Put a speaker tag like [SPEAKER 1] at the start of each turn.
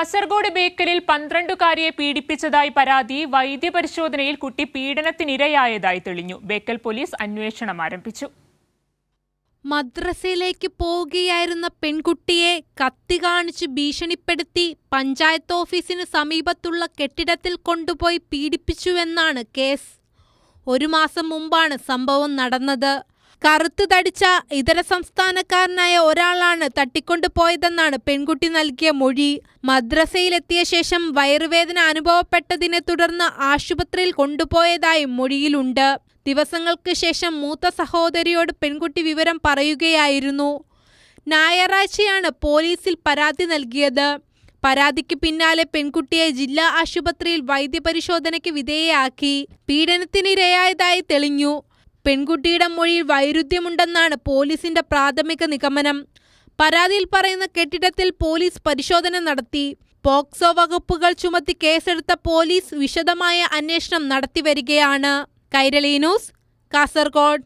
[SPEAKER 1] കാസർഗോഡ് ബേക്കലിൽ 12-കാരിയെ പീഡിപ്പിച്ചതായി പരാതി. വൈദ്യപരിശോധനയിൽ കുട്ടി പീഡനത്തിനിരയായതായി തെളിഞ്ഞു. ബേക്കൽ പോലീസ് അന്വേഷണം ആരംഭിച്ചു.
[SPEAKER 2] മദ്രസയിലേക്ക് പോവുകയായിരുന്ന പെൺകുട്ടിയെ കത്തി കാണിച്ച് ഭീഷണിപ്പെടുത്തി പഞ്ചായത്ത് ഓഫീസിന് സമീപത്തുള്ള കെട്ടിടത്തിൽ കൊണ്ടുപോയി പീഡിപ്പിച്ചുവെന്നാണ് കേസ്. 1 മാസം മുമ്പാണ് സംഭവം നടന്നത്. കറുത്തു തടിച്ച ഇതര സംസ്ഥാനക്കാരനായ ഒരാളാണ് തട്ടിക്കൊണ്ടുപോയതെന്നാണ് പെൺകുട്ടി നൽകിയ മൊഴി. മദ്രസയിലെത്തിയ ശേഷം വയറുവേദന അനുഭവപ്പെട്ടതിനെ തുടർന്ന് ആശുപത്രിയിൽ കൊണ്ടുപോയതായും മൊഴിയിലുണ്ട്. ദിവസങ്ങൾക്ക് ശേഷം മൂത്ത സഹോദരിയോട് പെൺകുട്ടി വിവരം പറയുകയായിരുന്നു. ഞായറാഴ്ചയാണ് പോലീസിൽ പരാതി നൽകിയത്. പരാതിക്ക് പിന്നാലെ പെൺകുട്ടിയെ ജില്ലാ ആശുപത്രിയിൽ വൈദ്യപരിശോധനയ്ക്ക് വിധേയയാക്കി. പീഡനത്തിനിരയായതായി തെളിഞ്ഞു. പെൺകുട്ടിയുടെ മൊഴിയിൽ വൈരുദ്ധ്യമുണ്ടെന്നാണ് പോലീസിന്റെ പ്രാഥമിക നിഗമനം. പരാതിയിൽ പറയുന്ന കെട്ടിടത്തിൽ പോലീസ് പരിശോധന നടത്തി. പോക്സോ വകുപ്പുകൾ ചുമത്തി കേസെടുത്ത പോലീസ് വിശദമായ അന്വേഷണം നടത്തിവരികയാണ്. കൈരളി ന്യൂസ്, കാസർഗോഡ്.